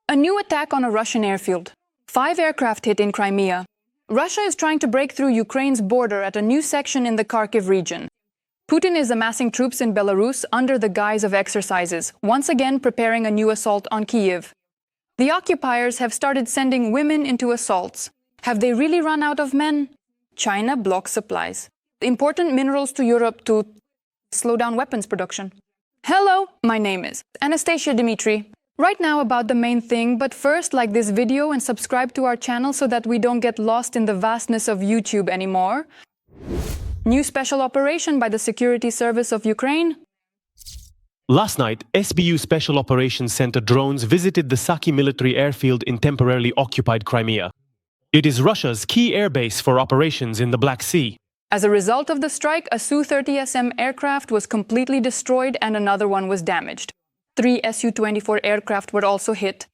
A new attack on a Russian airfield. 5 aircraft hit in Crimea. Russia is trying to break through Ukraine's border at a new section in the Kharkiv region. Putin is amassing troops in Belarus under the guise of exercises, once again preparing a new assault on Kyiv. The occupiers have started sending women into assaults. Have they really run out of men? China blocks supplies. Important minerals to Europe to slow down weapons production. Hello, my name is Anastasia Dmitry. Right now about the main thing, but first like this video and subscribe to our channel so that we don't get lost in the vastness of YouTube anymore. New special operation by the Security Service of Ukraine. Last night, SBU Special Operations Center drones visited the Saki military airfield in temporarily occupied Crimea. It is Russia's key airbase for operations in the Black Sea. As a result of the strike, a Su-30SM aircraft was completely destroyed and another one was damaged. 3 Su-24 aircraft were also hit.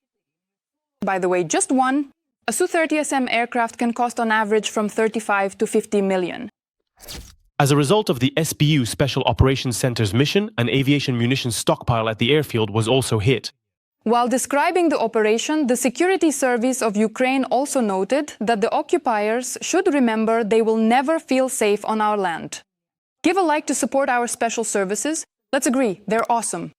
By the way, just one. A Su-30SM aircraft can cost on average from 35 to 50 million. As a result of the SBU Special Operations Center's mission, an aviation munitions stockpile at the airfield was also hit. While describing the operation, the Security Service of Ukraine also noted that the occupiers should remember they will never feel safe on our land. Give a like to support our special services. Let's agree, they're awesome.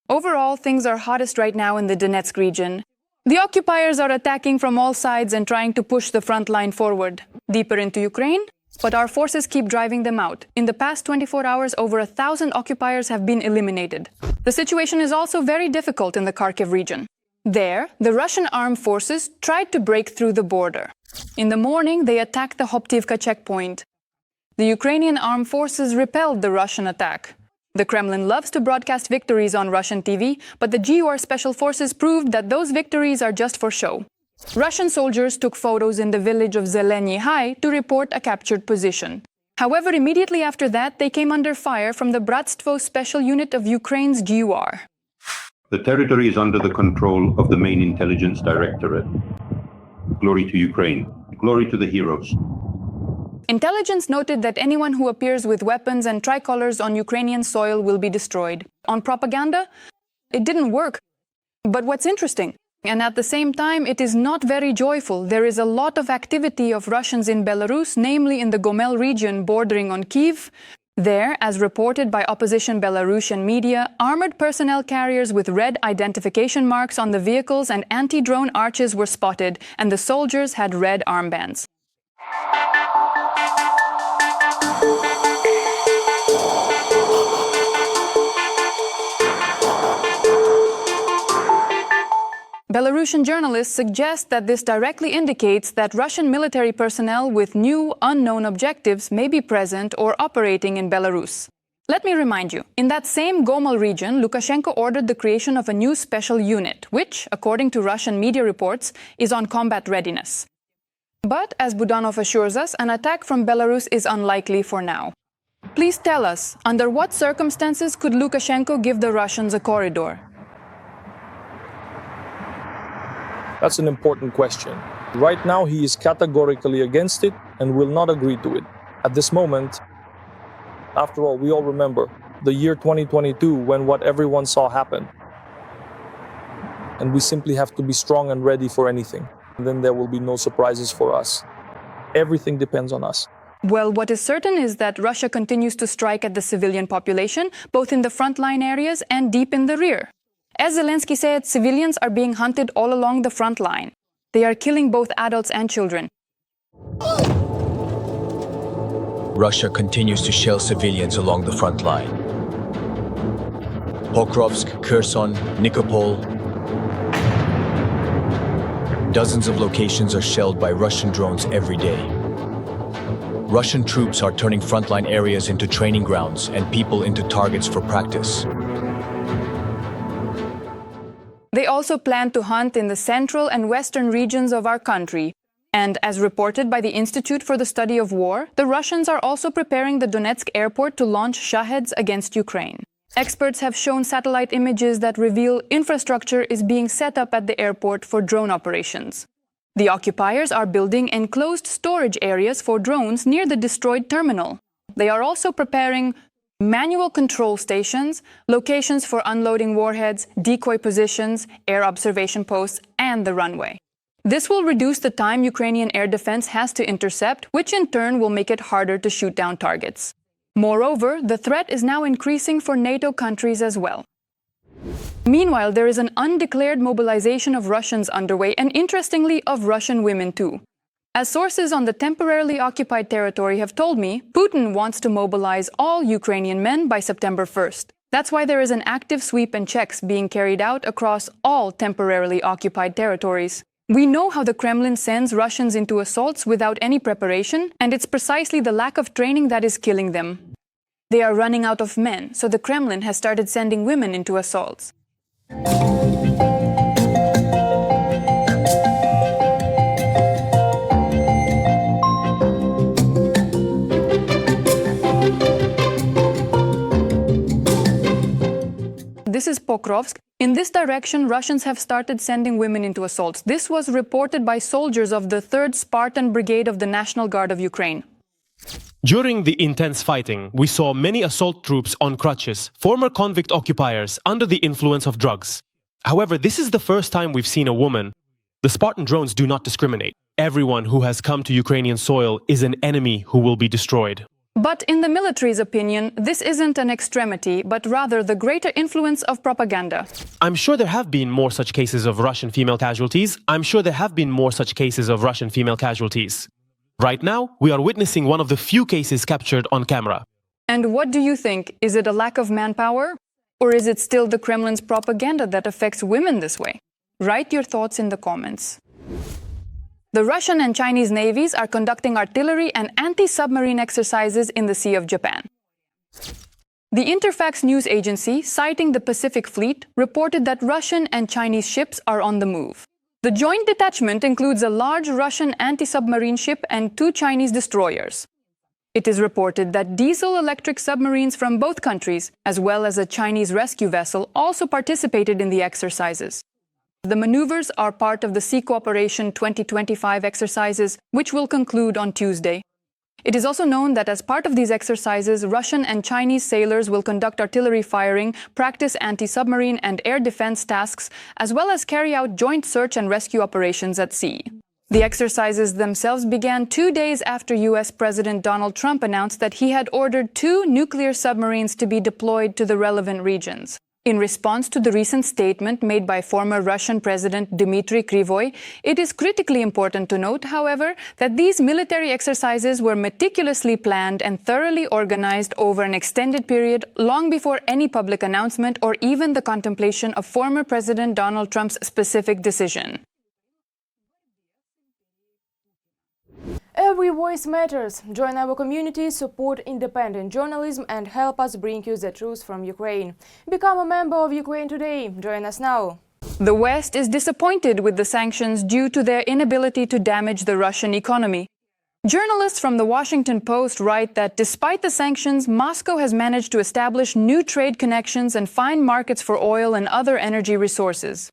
Overall, things are hottest right now in the Donetsk region. The occupiers are attacking from all sides and trying to push the front line forward, deeper into Ukraine, but our forces keep driving them out. In the past 24 hours, over 1,000 occupiers have been eliminated. The situation is also very difficult in the Kharkiv region. There, the Russian armed forces tried to break through the border. In the morning, they attacked the Hoptivka checkpoint. The Ukrainian armed forces repelled the Russian attack. The Kremlin loves to broadcast victories on Russian TV, but the GUR special forces proved that those victories are just for show. Russian soldiers took photos in the village of Zeleny High to report a captured position. However, immediately after that, they came under fire from the Bratstvo special unit of Ukraine's GUR. The territory is under the control of the main intelligence directorate. Glory to Ukraine. Glory to the heroes. Intelligence noted that anyone who appears with weapons and tricolors on Ukrainian soil will be destroyed. On propaganda, it didn't work. But what's interesting, and at the same time it is not very joyful, there is a lot of activity of Russians in Belarus, namely in the Gomel region bordering on Kyiv. There, as reported by opposition Belarusian media, armored personnel carriers with red identification marks on the vehicles and anti-drone arches were spotted, and the soldiers had red armbands. Belarusian journalists suggest that this directly indicates that Russian military personnel with new, unknown objectives may be present or operating in Belarus. Let me remind you, in that same Gomel region, Lukashenko ordered the creation of a new special unit, which, according to Russian media reports, is on combat readiness. But, as Budanov assures us, an attack from Belarus is unlikely for now. Please tell us, under what circumstances could Lukashenko give the Russians a corridor? That's an important question. Right now, he is categorically against it and will not agree to it. At this moment, after all, we all remember the year 2022 when what everyone saw happened. And we simply have to be strong and ready for anything. And then there will be no surprises for us. Everything depends on us. Well, what is certain is that Russia continues to strike at the civilian population, both in the frontline areas and deep in the rear. As Zelensky said, civilians are being hunted all along the front line. They are killing both adults and children. Russia continues to shell civilians along the front line. Pokrovsk, Kherson, Nikopol. Dozens of locations are shelled by Russian drones every day. Russian troops are turning frontline areas into training grounds and people into targets for practice. They also plan to hunt in the central and western regions of our country. And as reported by the Institute for the Study of War, the Russians are also preparing the Donetsk airport to launch Shaheds against Ukraine. Experts have shown satellite images that reveal infrastructure is being set up at the airport for drone operations. The occupiers are building enclosed storage areas for drones near the destroyed terminal. They are also preparing manual control stations, locations for unloading warheads, decoy positions, air observation posts, and the runway. This will reduce the time Ukrainian air defense has to intercept, which in turn will make it harder to shoot down targets. Moreover, the threat is now increasing for NATO countries as well. Meanwhile, there is an undeclared mobilization of Russians underway, and interestingly, of Russian women too. As sources on the temporarily occupied territory have told me, Putin wants to mobilize all Ukrainian men by September 1st. That's why there is an active sweep and checks being carried out across all temporarily occupied territories. We know how the Kremlin sends Russians into assaults without any preparation, and it's precisely the lack of training that is killing them. They are running out of men, so the Kremlin has started sending women into assaults. This is Pokrovsk. In this direction, Russians have started sending women into assaults. This was reported by soldiers of the 3rd Spartan Brigade of the National Guard of Ukraine. During the intense fighting, we saw many assault troops on crutches, former convict occupiers under the influence of drugs. However, this is the first time we've seen a woman. The Spartan drones do not discriminate. Everyone who has come to Ukrainian soil is an enemy who will be destroyed. But in the military's opinion, this isn't an extremity, but rather the greater influence of propaganda. I'm sure there have been more such cases of Russian female casualties. Right now, we are witnessing one of the few cases captured on camera. And what do you think? Is it a lack of manpower? Or is it still the Kremlin's propaganda that affects women this way? Write your thoughts in the comments. The Russian and Chinese navies are conducting artillery and anti-submarine exercises in the Sea of Japan. The Interfax news agency, citing the Pacific Fleet, reported that Russian and Chinese ships are on the move. The joint detachment includes a large Russian anti-submarine ship and 2 Chinese destroyers. It is reported that diesel-electric submarines from both countries, as well as a Chinese rescue vessel, also participated in the exercises. The maneuvers are part of the Sea Cooperation 2025 exercises, which will conclude on Tuesday. It is also known that as part of these exercises, Russian and Chinese sailors will conduct artillery firing, practice anti-submarine and air defense tasks, as well as carry out joint search and rescue operations at sea. The exercises themselves began 2 days after US President Donald Trump announced that he had ordered 2 nuclear submarines to be deployed to the relevant regions. In response to the recent statement made by former Russian President Dmitry Krivoy, it is critically important to note, however, that these military exercises were meticulously planned and thoroughly organized over an extended period, long before any public announcement or even the contemplation of former President Donald Trump's specific decision. Every voice matters. Join our community, support independent journalism and help us bring you the truth from Ukraine. Become a member of Ukraine Today. Join us now. The West is disappointed with the sanctions due to their inability to damage the Russian economy. Journalists from the Washington Post write that despite the sanctions, Moscow has managed to establish new trade connections and find markets for oil and other energy resources.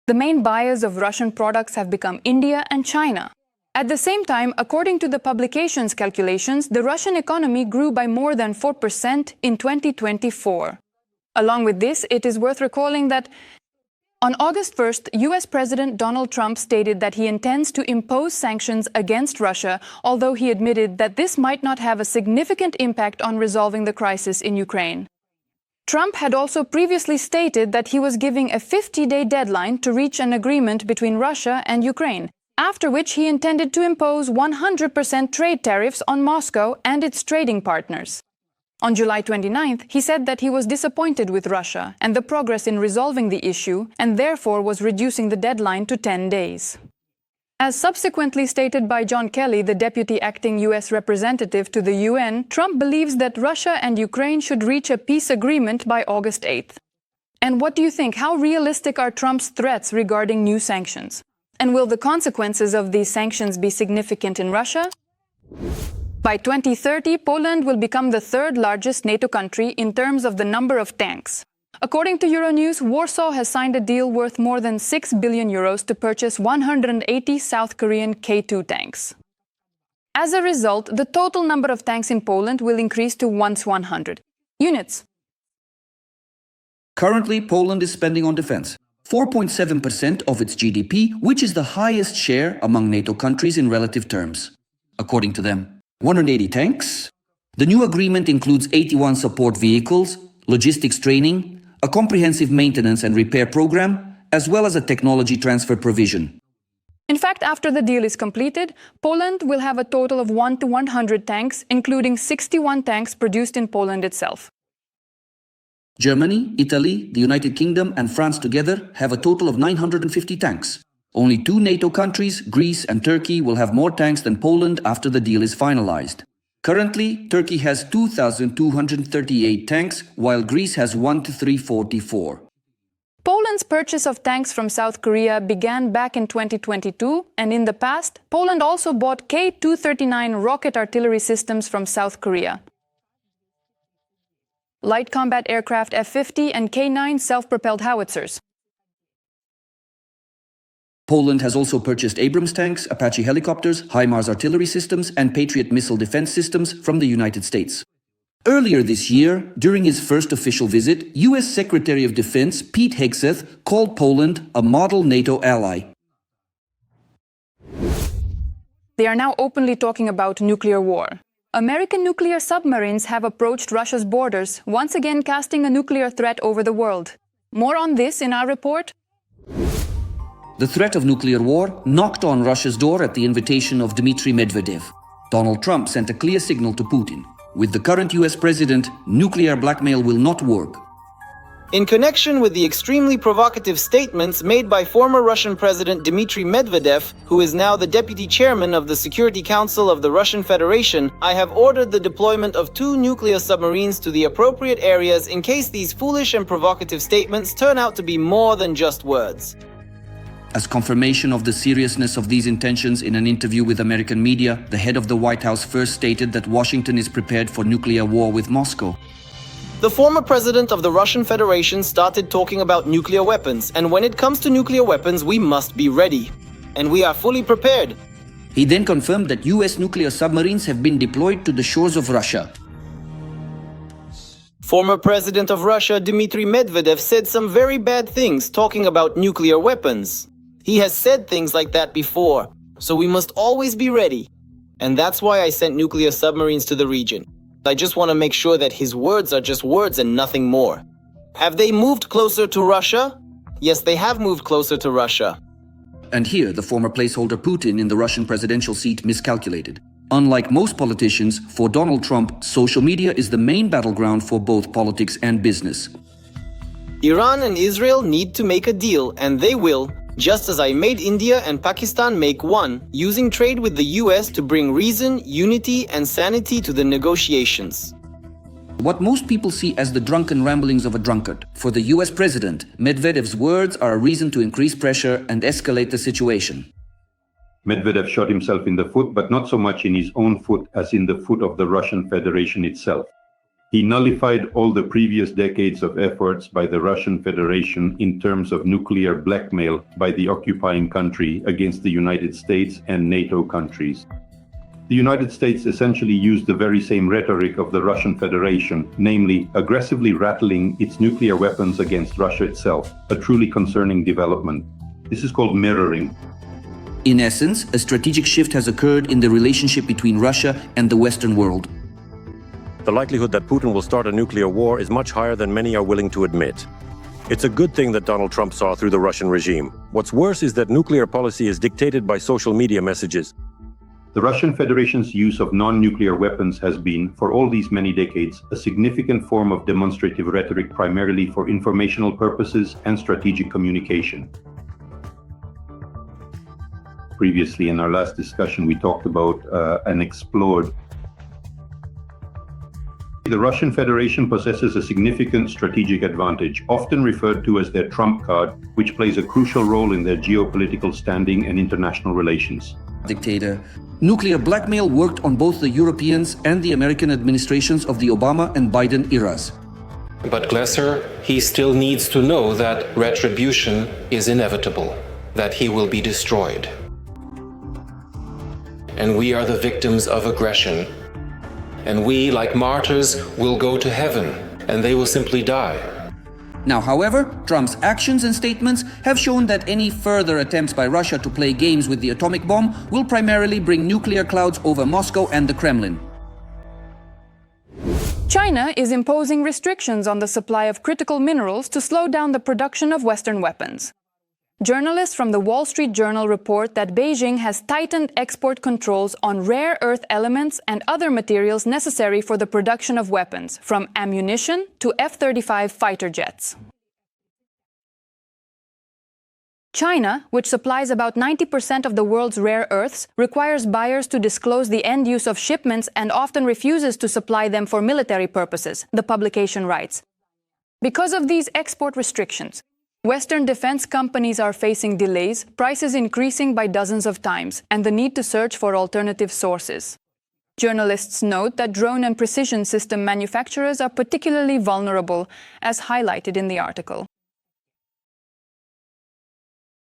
The main buyers of Russian products have become India and China. At the same time, according to the publication's calculations, the Russian economy grew by more than 4% in 2024. Along with this, it is worth recalling that on August 1st, US President Donald Trump stated that he intends to impose sanctions against Russia, although he admitted that this might not have a significant impact on resolving the crisis in Ukraine. Trump had also previously stated that he was giving a 50-day deadline to reach an agreement between Russia and Ukraine, after which he intended to impose 100% trade tariffs on Moscow and its trading partners. On July 29th, he said that he was disappointed with Russia and the progress in resolving the issue, and therefore was reducing the deadline to 10 days. As subsequently stated by John Kelly, the deputy acting US representative to the UN, Trump believes that Russia and Ukraine should reach a peace agreement by August 8th. And what do you think? How realistic are Trump's threats regarding new sanctions? And will the consequences of these sanctions be significant in Russia? By 2030, Poland will become the 3rd largest NATO country in terms of the number of tanks. According to Euronews, Warsaw has signed a deal worth more than 6 billion euros to purchase 180 South Korean K2 tanks. As a result, the total number of tanks in Poland will increase to 100. Units. Currently, Poland is spending on defense 4.7% of its GDP, which is the highest share among NATO countries in relative terms. According to them, 180 tanks. The new agreement includes 81 support vehicles, logistics training, a comprehensive maintenance and repair program, as well as a technology transfer provision. In fact, after the deal is completed, Poland will have a total of 1 to 100 tanks, including 61 tanks produced in Poland itself. Germany, Italy, the United Kingdom and France together have a total of 950 tanks. Only 2 NATO countries, Greece and Turkey, will have more tanks than Poland after the deal is finalized. Currently, Turkey has 2,238 tanks, while Greece has 1,344. Poland's purchase of tanks from South Korea began back in 2022, and in the past, Poland also bought K-239 rocket artillery systems from South Korea. Light combat aircraft F-50 and K-9 self-propelled howitzers. Poland has also purchased Abrams tanks, Apache helicopters, HIMARS artillery systems and Patriot missile defense systems from the United States. Earlier this year, during his first official visit, U.S. Secretary of Defense Pete Hegseth called Poland a model NATO ally. They are now openly talking about nuclear war. American nuclear submarines have approached Russia's borders, once again casting a nuclear threat over the world. More on this in our report. The threat of nuclear war knocked on Russia's door at the invitation of Dmitry Medvedev. Donald Trump sent a clear signal to Putin. With the current US president, nuclear blackmail will not work. In connection with the extremely provocative statements made by former Russian President Dmitry Medvedev, who is now the deputy chairman of the Security Council of the Russian Federation, I have ordered the deployment of 2 nuclear submarines to the appropriate areas in case these foolish and provocative statements turn out to be more than just words. As confirmation of the seriousness of these intentions, in an interview with American media, the head of the White House first stated that Washington is prepared for nuclear war with Moscow. The former president of the Russian Federation started talking about nuclear weapons, and when it comes to nuclear weapons, we must be ready. And we are fully prepared. He then confirmed that US nuclear submarines have been deployed to the shores of Russia. Former President of Russia Dmitry Medvedev said some very bad things talking about nuclear weapons. He has said things like that before, so we must always be ready. And that's why I sent nuclear submarines to the region. I just want to make sure that his words are just words and nothing more. Have they moved closer to Russia? Yes, they have moved closer to Russia. And here, the former placeholder Putin in the Russian presidential seat miscalculated. Unlike most politicians, for Donald Trump, social media is the main battleground for both politics and business. Iran and Israel need to make a deal, and they will, just as I made India and Pakistan make one, using trade with the US to bring reason, unity, and sanity to the negotiations. What most people see as the drunken ramblings of a drunkard, for the US president, Medvedev's words are a reason to increase pressure and escalate the situation. Medvedev shot himself in the foot, but not so much in his own foot as in the foot of the Russian Federation itself. He nullified all the previous decades of efforts by the Russian Federation in terms of nuclear blackmail by the occupying country against the United States and NATO countries. The United States essentially used the very same rhetoric of the Russian Federation, namely aggressively rattling its nuclear weapons against Russia itself, a truly concerning development. This is called mirroring. In essence, a strategic shift has occurred in the relationship between Russia and the Western world. The likelihood that Putin will start a nuclear war is much higher than many are willing to admit. It's a good thing that Donald Trump saw through the Russian regime. What's worse is that nuclear policy is dictated by social media messages. The Russian Federation's use of non-nuclear weapons has been, for all these many decades, a significant form of demonstrative rhetoric primarily for informational purposes and strategic communication. Previously, in our last discussion, we talked about an explored. The Russian Federation possesses a significant strategic advantage, often referred to as their trump card, which plays a crucial role in their geopolitical standing and international relations. Dictator. Nuclear blackmail worked on both the Europeans and the American administrations of the Obama and Biden eras. But Glesser, he still needs to know that retribution is inevitable, that he will be destroyed. And we are the victims of aggression. And we, like martyrs, will go to heaven and they will simply die. Now, however, Trump's actions and statements have shown that any further attempts by Russia to play games with the atomic bomb will primarily bring nuclear clouds over Moscow and the Kremlin. China is imposing restrictions on the supply of critical minerals to slow down the production of Western weapons. Journalists from the Wall Street Journal report that Beijing has tightened export controls on rare earth elements and other materials necessary for the production of weapons, from ammunition to F-35 fighter jets. China, which supplies about 90% of the world's rare earths, requires buyers to disclose the end use of shipments and often refuses to supply them for military purposes, the publication writes. Because of these export restrictions, Western defense companies are facing delays, prices increasing by dozens of times, and the need to search for alternative sources. Journalists note that drone and precision system manufacturers are particularly vulnerable, as highlighted in the article.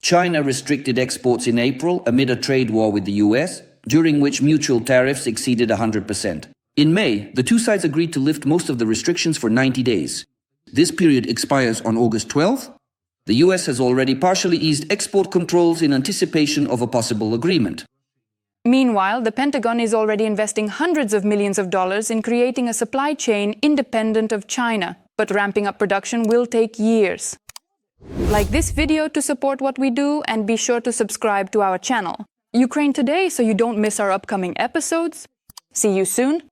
China restricted exports in April amid a trade war with the US, during which mutual tariffs exceeded 100%. In May, the two sides agreed to lift most of the restrictions for 90 days. This period expires on August 12th. The US has already partially eased export controls in anticipation of a possible agreement. Meanwhile, the Pentagon is already investing hundreds of millions of dollars in creating a supply chain independent of China, but ramping up production will take years. Like this video to support what we do, and be sure to subscribe to our channel. Ukraine Today, so you don't miss our upcoming episodes. See you soon.